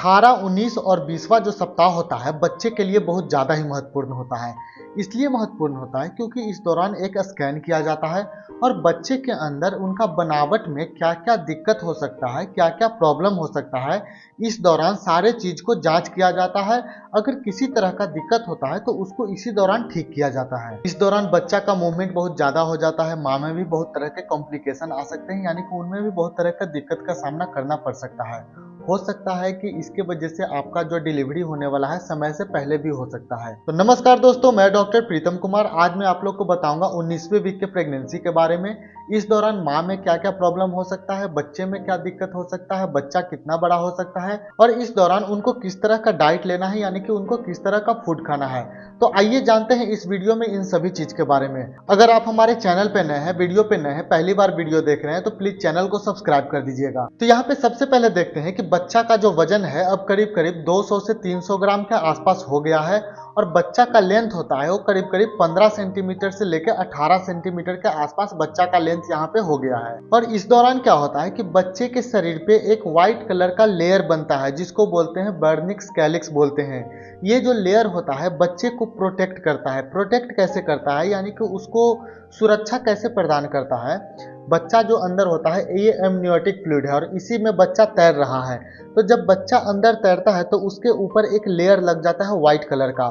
18, 19 और 20वां जो सप्ताह होता है बच्चे के लिए बहुत ज़्यादा ही महत्वपूर्ण होता है। इसलिए महत्वपूर्ण होता है क्योंकि इस दौरान एक स्कैन किया जाता है और बच्चे के अंदर उनका बनावट में क्या क्या दिक्कत हो सकता है, क्या क्या प्रॉब्लम हो सकता है, इस दौरान सारे चीज़ को जांच किया जाता है। अगर किसी तरह का दिक्कत होता है तो उसको इसी दौरान ठीक किया जाता है। इस दौरान बच्चा का मूवमेंट बहुत ज़्यादा हो जाता है, माँ में भी बहुत तरह के कॉम्प्लिकेशन आ सकते हैं, यानी कि उनमें भी बहुत तरह का दिक्कत का सामना करना पड़ सकता है। हो सकता है कि इसके वजह से आपका जो डिलीवरी होने वाला है समय से पहले भी हो सकता है। तो नमस्कार दोस्तों, मैं डॉक्टर प्रीतम कुमार। आज मैं आप लोग को बताऊंगा 19वें वीक के प्रेगनेंसी के बारे में। इस दौरान माँ में क्या क्या प्रॉब्लम हो सकता है, बच्चे में क्या दिक्कत हो सकता है, बच्चा कितना बड़ा हो सकता है और इस दौरान उनको किस तरह का डाइट लेना है, यानी कि उनको किस तरह का फूड खाना है। तो आइए जानते हैं इस वीडियो में इन सभी चीज के बारे में। अगर आप हमारे चैनल पे नए हैं, वीडियो पे नए हैं, पहली बार वीडियो देख रहे हैं तो प्लीज चैनल को सब्सक्राइब कर दीजिएगा। तो यहाँ पे सबसे पहले देखते हैं कि बच्चा का जो वजन है अब करीब करीब 200 से 300 ग्राम के आसपास हो गया है और बच्चा का लेंथ होता है वो करीब करीब 15 सेंटीमीटर से लेकर 18 सेंटीमीटर के आसपास बच्चा का लेंथ यहाँ पे हो गया है। और इस दौरान क्या होता है कि बच्चे के शरीर पे एक व्हाइट कलर का लेयर बनता है जिसको बोलते हैं बर्निक्स कैलिक्स बोलते हैं। ये जो लेयर होता है बच्चे को प्रोटेक्ट करता है। प्रोटेक्ट कैसे करता है, यानी कि उसको सुरक्षा कैसे प्रदान करता है। बच्चा जो अंदर होता है ये एमनियोटिक फ्लूइड है और इसी में बच्चा तैर रहा है। तो जब बच्चा अंदर तैरता है तो उसके ऊपर एक लेयर लग जाता है व्हाइट कलर का।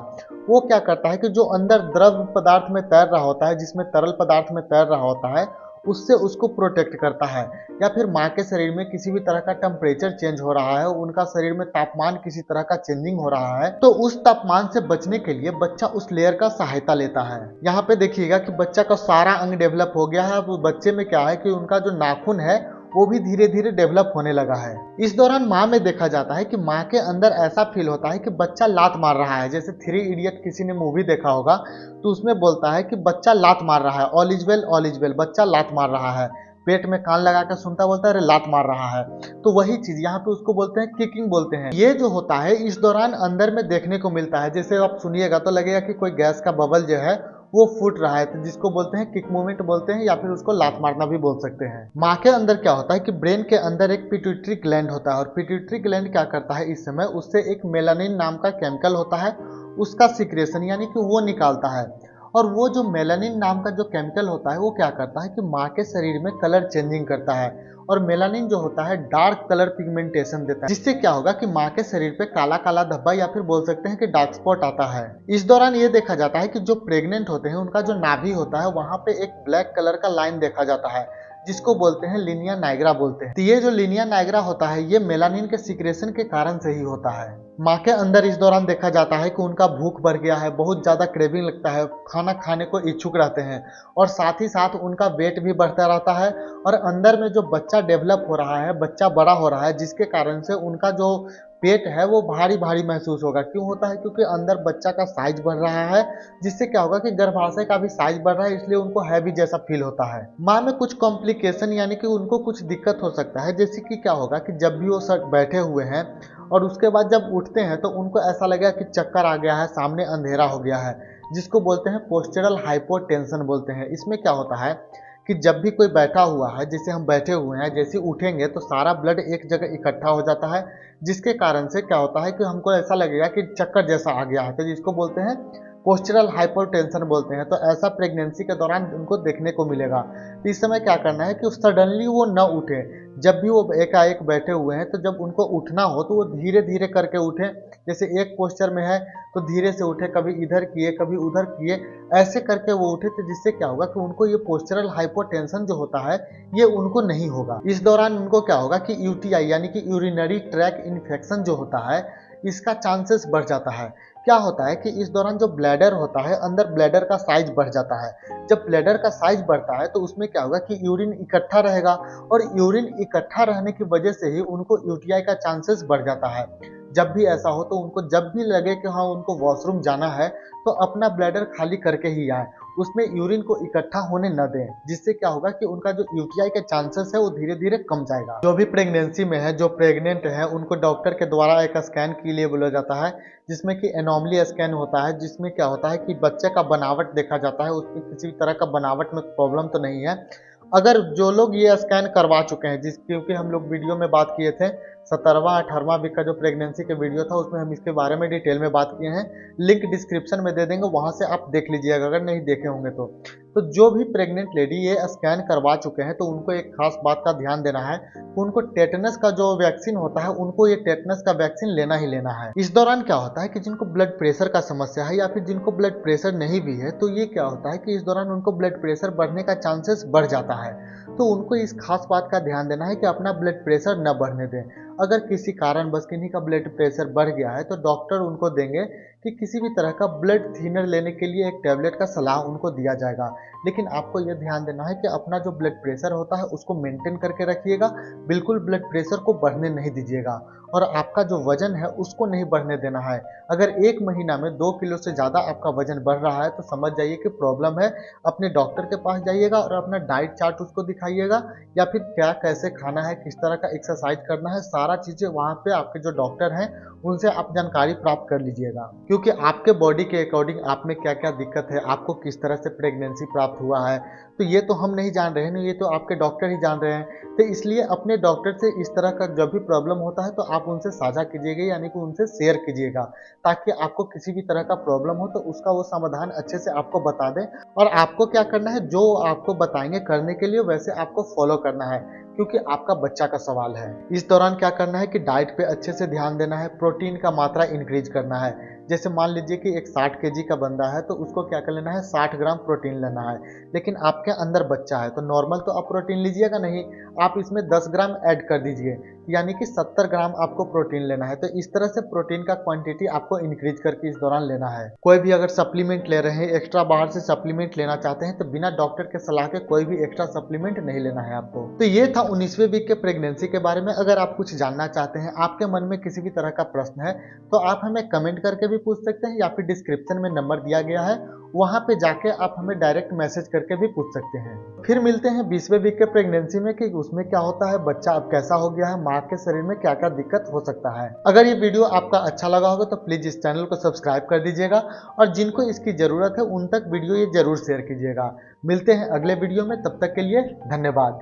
वो क्या करता है कि जो अंदर द्रव पदार्थ में तैर रहा होता है, जिसमें तरल पदार्थ में तैर रहा होता है, उससे उसको प्रोटेक्ट करता है। या फिर माँ के शरीर में किसी भी तरह का टेम्परेचर चेंज हो रहा है, उनका शरीर में तापमान किसी तरह का चेंजिंग हो रहा है, तो उस तापमान से बचने के लिए बच्चा उस लेयर का सहायता लेता है। यहाँ पे देखिएगा कि बच्चा का सारा अंग डेवलप हो गया है। अब बच्चे में क्या है कि उनका जो नाखून है वो भी धीरे धीरे डेवलप होने लगा है। इस दौरान माँ में देखा जाता है कि माँ के अंदर ऐसा फील होता है कि बच्चा लात मार रहा है। जैसे 3 इडियट किसी ने मूवी देखा होगा तो उसमें बोलता है कि बच्चा लात मार रहा है, ऑल इज वेल, बच्चा लात मार रहा है। पेट में कान लगा कर सुनता, बोलता है अरे लात मार रहा है। तो वही चीज यहाँ पे उसको बोलते हैं किकिंग बोलते हैं। ये जो होता है इस दौरान अंदर में देखने को मिलता है। जैसे आप सुनिएगा तो लगेगा कि कोई गैस का बबल जो है वो फूट रहा है, तो जिसको बोलते हैं किक मूवमेंट बोलते हैं, या फिर उसको लात मारना भी बोल सकते हैं। माँ के अंदर क्या होता है कि ब्रेन के अंदर एक पिट्यूटरी ग्लैंड होता है और पिट्यूटरी ग्लैंड क्या करता है इस समय उससे एक मेलानिन नाम का केमिकल होता है, उसका सिक्रेशन यानी कि वो निकालता है। और वो जो मेलानिन नाम का जो केमिकल होता है वो क्या करता है कि माँ के शरीर में कलर चेंजिंग करता है। और मेलानिन जो होता है डार्क कलर पिगमेंटेशन देता है, जिससे क्या होगा कि माँ के शरीर पे काला काला धब्बा या फिर बोल सकते हैं कि डार्क स्पॉट आता है। इस दौरान ये देखा जाता है कि जो प्रेग्नेंट होते हैं उनका जो नाभि होता है वहां पे एक ब्लैक कलर का लाइन देखा जाता है, जिसको बोलते हैं लिनिया नाइग्रा बोलते हैं। तो ये जो लिनिया नाइग्रा होता है ये मेलानिन के सिक्रेशन के कारण से ही होता है। माँ के अंदर इस दौरान देखा जाता है कि उनका भूख बढ़ गया है, बहुत ज़्यादा क्रेविंग लगता है, खाना खाने को इच्छुक रहते हैं और साथ ही साथ उनका वेट भी बढ़ता रहता है। और अंदर में जो बच्चा डेवलप हो रहा है, बच्चा बड़ा हो रहा है, जिसके कारण से उनका जो पेट है वो भारी भारी महसूस होगा। क्यों होता है? क्योंकि अंदर बच्चा का साइज बढ़ रहा है, जिससे क्या होगा कि गर्भाशय का भी साइज बढ़ रहा है, इसलिए उनको हैवी जैसा फील होता है। माँ में कुछ कॉम्प्लिकेशन यानी कि उनको कुछ दिक्कत हो सकता है, जैसे कि क्या होगा कि जब भी वो बैठे हुए हैं और उसके बाद जब उठते हैं तो उनको ऐसा लगेगा कि चक्कर आ गया है, सामने अंधेरा हो गया है, जिसको बोलते हैं पोस्चरल हाइपोटेंशन बोलते हैं। इसमें क्या होता है कि जब भी कोई बैठा हुआ है, जैसे हम बैठे हुए हैं, जैसे उठेंगे तो सारा ब्लड एक जगह इकट्ठा हो जाता है, जिसके कारण से क्या होता है कि हमको ऐसा लगेगा कि चक्कर जैसा आ गया है, तो जिसको बोलते हैं पोस्चरल हाइपोटेंशन बोलते हैं। तो ऐसा प्रेगनेंसी के दौरान उनको देखने को मिलेगा। तो इस समय क्या करना है कि सडनली वो न उठे। जब भी वो एकाएक बैठे हुए हैं तो जब उनको उठना हो तो वो धीरे धीरे करके उठे। जैसे एक पोस्चर में है तो धीरे से उठे, कभी इधर किए कभी उधर किए, ऐसे करके वो उठे। तो जिससे क्या होगा कि उनको ये पोस्चरल हाइपोटेंशन जो होता है ये उनको नहीं होगा। इस दौरान उनको क्या होगा कि यूटीआई यानी कि यूरिनरी ट्रैक इन्फेक्शन जो होता है इसका चांसेस बढ़ जाता है। क्या होता है कि इस दौरान जो ब्लैडर होता है, अंदर ब्लैडर का साइज बढ़ जाता है। जब ब्लैडर का साइज बढ़ता है तो उसमें क्या होगा कि यूरिन इकट्ठा रहेगा और यूरिन इकट्ठा रहने की वजह से ही उनको यूटीआई का चांसेस बढ़ जाता है। जब भी ऐसा हो तो उनको जब भी लगे कि हाँ उनको वॉशरूम जाना है तो अपना ब्लैडर खाली करके ही आए, उसमें यूरिन को इकट्ठा होने न दें, जिससे क्या होगा कि उनका जो यूटीआई के चांसेस है वो धीरे धीरे कम जाएगा। जो भी प्रेगनेंसी में है, जो प्रेग्नेंट है, उनको डॉक्टर के द्वारा एक स्कैन के लिए बोला जाता है, जिसमें कि एनोमली स्कैन होता है, जिसमें क्या होता है कि बच्चे का बनावट देखा जाता है, उसमें किसी तरह का बनावट में प्रॉब्लम तो नहीं है। अगर जो लोग ये स्कैन करवा चुके हैं, जिस क्योंकि हम लोग वीडियो में बात किए थे 17वां 18वां वीक का जो प्रेगनेंसी के वीडियो था उसमें हम इसके बारे में डिटेल में बात किए हैं। लिंक डिस्क्रिप्शन में दे देंगे, वहां से आप देख लीजिएगा अगर नहीं देखे होंगे तो जो भी प्रेग्नेंट लेडी ये स्कैन करवा चुके हैं तो उनको एक खास बात का ध्यान देना है कि उनको टेटनस का जो वैक्सीन होता है उनको ये टेटनस का वैक्सीन लेना ही लेना है। इस दौरान क्या होता है कि जिनको ब्लड प्रेशर का समस्या है या फिर जिनको ब्लड प्रेशर नहीं भी है तो ये क्या होता है कि इस दौरान उनको ब्लड प्रेशर बढ़ने का चांसेस बढ़ जाता है। तो उनको इस खास बात का ध्यान देना है कि अपना ब्लड प्रेशर न बढ़ने दें। अगर किसी कारणवश किन्हीं का ब्लड प्रेशर बढ़ गया है तो डॉक्टर उनको देंगे कि किसी भी तरह का ब्लड थिनर लेने के लिए एक टैबलेट का सलाह उनको दिया जाएगा। लेकिन आपको यह ध्यान देना है कि अपना जो ब्लड प्रेशर होता है उसको मेंटेन करके रखिएगा, बिल्कुल ब्लड प्रेशर को बढ़ने नहीं दीजिएगा और आपका जो वजन है उसको नहीं बढ़ने देना है। अगर 1 महीना में 2 किलो से ज़्यादा आपका वजन बढ़ रहा है तो समझ जाइए कि प्रॉब्लम है। अपने डॉक्टर के पास जाइएगा और अपना डाइट चार्ट उसको दिखाइएगा या फिर क्या कैसे खाना है, किस तरह का एक्सरसाइज करना है, सारा चीज़ें वहाँ पे आपके जो डॉक्टर हैं उनसे आप जानकारी प्राप्त कर लीजिएगा। क्योंकि आपके बॉडी के अकॉर्डिंग आप में क्या क्या दिक्कत है, आपको किस तरह से प्रेगनेंसी प्राप्त हुआ है, तो ये तो हम नहीं जान रहे हैं ना, ये तो आपके डॉक्टर ही जान रहे हैं। तो इसलिए अपने डॉक्टर से इस तरह का जब भी प्रॉब्लम होता है तो आप उनसे साझा कीजिएगा, यानी कि उनसे शेयर कीजिएगा, ताकि आपको किसी भी तरह का प्रॉब्लम हो तो उसका वो समाधान अच्छे से आपको बता दें। और आपको क्या करना है, जो आपको बताएंगे करने के लिए वैसे आपको फॉलो करना है, क्योंकि आपका बच्चा का सवाल है। इस दौरान क्या करना है कि डाइट पे अच्छे से ध्यान देना है, प्रोटीन का मात्रा इंक्रीज करना है। जैसे मान लीजिए कि एक 60 केजी का बंदा है तो उसको क्या कर लेना है, 60 ग्राम प्रोटीन लेना है। लेकिन आपके अंदर बच्चा है तो नॉर्मल तो आप प्रोटीन लीजिएगा नहीं, आप इसमें 10 ग्राम ऐड कर दीजिए, यानी कि 70 ग्राम आपको प्रोटीन लेना है। तो इस तरह से प्रोटीन का क्वांटिटी आपको इंक्रीज करके इस दौरान लेना है। कोई भी अगर सप्लीमेंट ले रहे हैं, एक्स्ट्रा बाहर से सप्लीमेंट लेना चाहते हैं तो बिना डॉक्टर के सलाह के कोई भी एक्स्ट्रा सप्लीमेंट नहीं लेना है आपको। तो ये था 19वें वीक के प्रेगनेंसी के बारे में। अगर आप कुछ जानना चाहते हैं, आपके मन में किसी भी तरह का प्रश्न है तो आप हमें कमेंट करके भी पूछ सकते हैं या फिर डिस्क्रिप्शन में नंबर दिया गया है, वहां पे जाके आप हमें डायरेक्ट मैसेज करके भी पूछ सकते हैं। फिर मिलते हैं 20वें वीक के प्रेगनेंसी में कि उसमें क्या होता है, बच्चा अब कैसा हो गया है, माँ के शरीर में क्या क्या दिक्कत हो सकता है। अगर ये वीडियो आपका अच्छा लगा होगा तो प्लीज इस चैनल को सब्सक्राइब कर दीजिएगा और जिनको इसकी जरूरत है उन तक वीडियो ये जरूर शेयर कीजिएगा। मिलते हैं अगले वीडियो में, तब तक के लिए धन्यवाद।